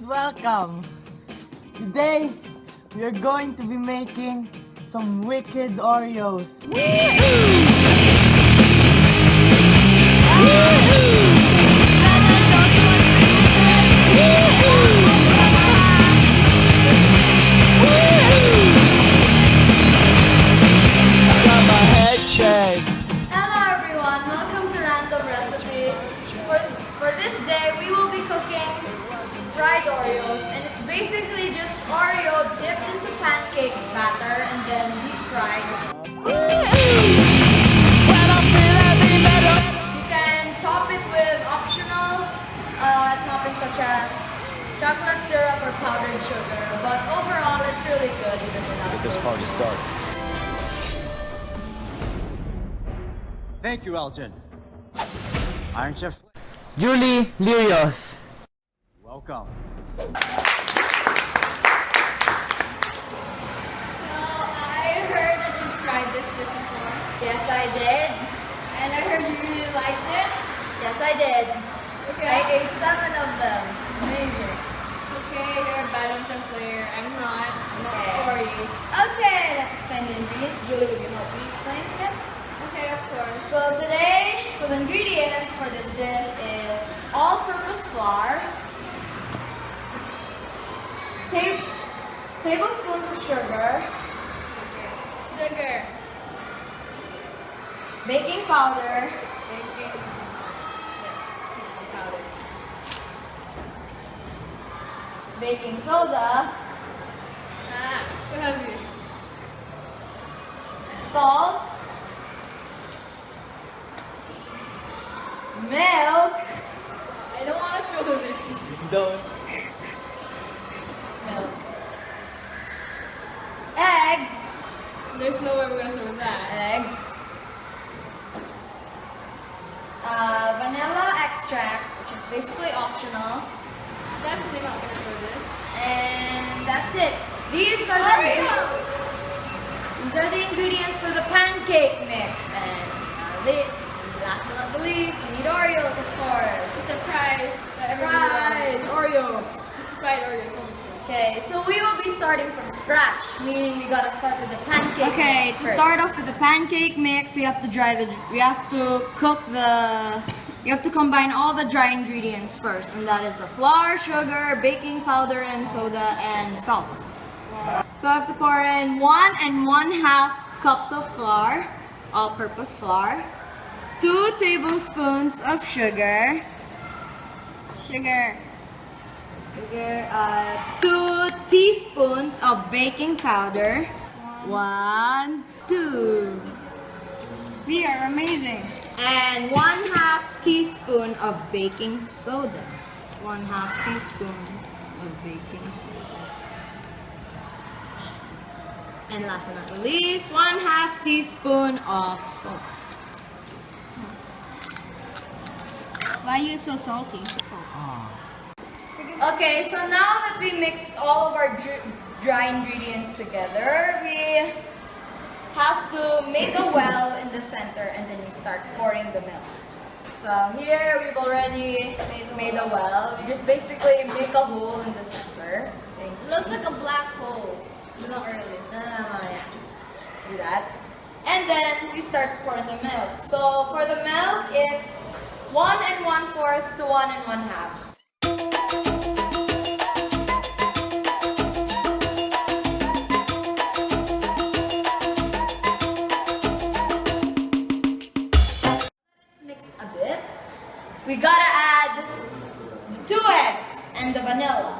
and welcome! Today, we are going to be making some wicked Oreos. Hello everyone, welcome to Random Recipes. For this day, we will be cooking fried Oreos, and it's basically just Oreo dipped into pancake batter and then deep fried. You can top it with optional toppings such as chocolate syrup or powdered sugar, but overall it's really good even without Get this party started. Thank you, Elgin. Iron Chef, Julie Lirios. welcome. So I heard that you tried this before. Yes, I did. And I heard you really liked it. Yes, I did. Okay. I ate 7 of them. Amazing. Okay, you're a badminton player. I'm not. I'm not Okay. sorry. Okay, let's explain the ingredients. Julie, would you help me explain it? Okay, of course. So the ingredients for this dish is all-purpose flour, tablespoons of sugar, Sugar. baking powder, Baking. Powder. baking soda, So heavy. salt, milk, I don't want to feel this. milk, eggs, There's no way we're gonna feel that. vanilla extract, which is basically optional, Definitely not gonna feel this. and that's it. These are the ingredients for the pancake mix. And last but not the least, you need Oreos, of course. Surprise. That Fries, Oreos. Fried Oreos. Okay, so we will be starting from scratch, meaning we gotta start with the pancake Okay, mix to first. start off with the pancake mix, we have to combine all the dry ingredients first, and that is the flour, sugar, baking powder, and soda, and salt. So I have to pour in 1 1/2 cups of flour, all-purpose flour, 2 tablespoons of sugar, 2 teaspoons of baking powder. 1, 2. We are amazing. And 1/2 teaspoon of baking soda. 1/2 teaspoon of baking soda. And last but not least, 1/2 teaspoon of salt. Why are you so salty? Okay, so now that we mixed all of our dry ingredients together, we have to make a well in the center and then we start pouring the milk. So here we've already made a well. We just basically make a hole in the center. It looks like a black hole. Not really. Yeah. Do that. And then we start pouring the milk. So for the milk, it's 1 1/4 to 1 1/2. A bit. We gotta add the 2 eggs and the vanilla.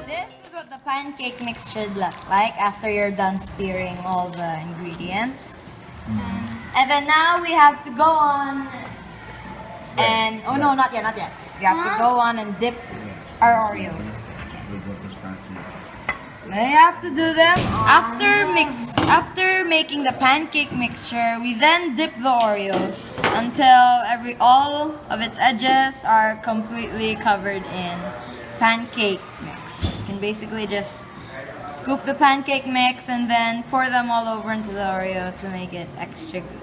This is what the pancake mix should look like after you're done stirring all the ingredients. And then now we have to go on and oh no, not yet. We have to go on and dip our Oreos. I have to do them. After making the pancake mixture, we then dip the Oreos until all of its edges are completely covered in pancake mix. You can basically just scoop the pancake mix and then pour them all over into the Oreo to make it extra good.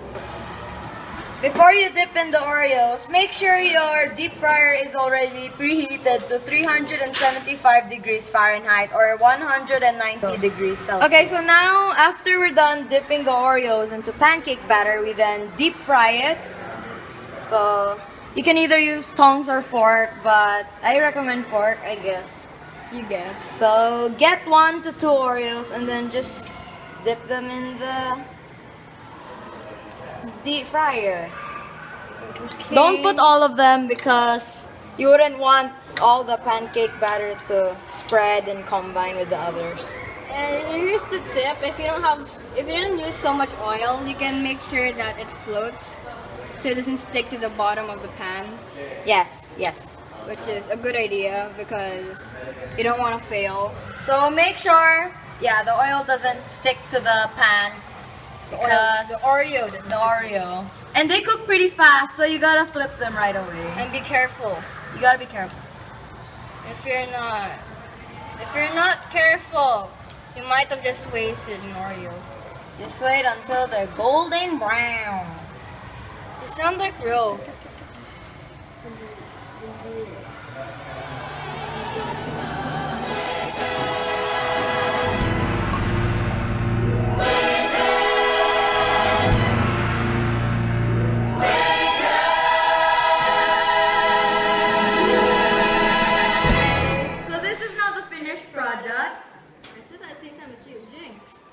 Before you dip in the Oreos, make sure your deep fryer is already preheated to 375 degrees Fahrenheit or 190 degrees Celsius. Okay, so now after we're done dipping the Oreos into pancake batter, we then deep fry it. So you can either use tongs or fork, but I recommend fork, I guess. You guess. So get 1 to 2 Oreos and then just dip them in the deep fryer. Okay. Don't put all of them because you wouldn't want all the pancake batter to spread and combine with the others. And here's the tip: if you don't use so much oil, you can make sure that it floats, so it doesn't stick to the bottom of the pan. Yes. Which is a good idea because you don't want to fail. So make sure, the oil doesn't stick to the pan. The Because Oreo. the Oreo. And they cook pretty fast, so you gotta flip them right away. And be careful. You gotta be careful. If you're not careful, you might have just wasted an Oreo. Just wait until they're golden brown. You sound like Ro. So this is now the finished product. I said at the same time as you, Jinx.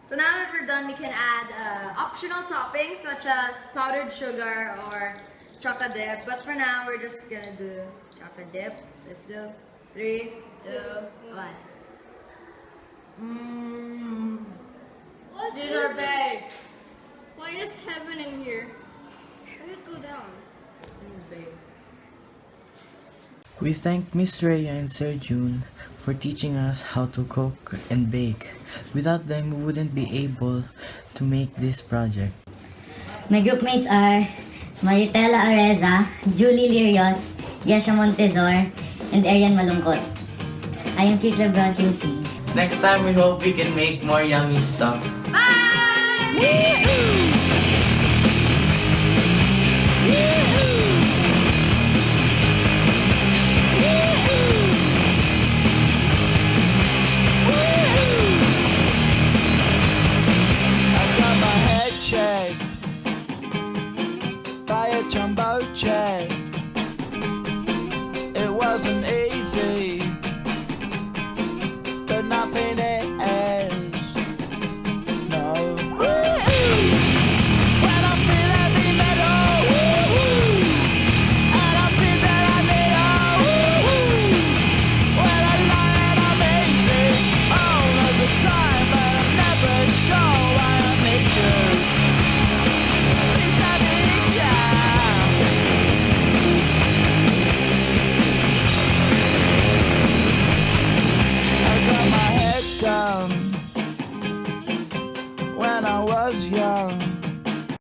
So now that we're done, we can add optional toppings such as powdered sugar or chocolate dip. But for now, we're just gonna do chocolate dip. Let's do 3, 2, 1. These are big. Why is heaven in here? How did it go down? This is big. We thank Miss Rhea and Sir June for teaching us how to cook and bake. Without them, we wouldn't be able to make this project. My group mates are Maritela Areza, Julie Lirios, Yesha Montezor, and Arian Malungkot. I am Kate Lebron Cooking. Next time, we hope we can make more yummy stuff. Bye!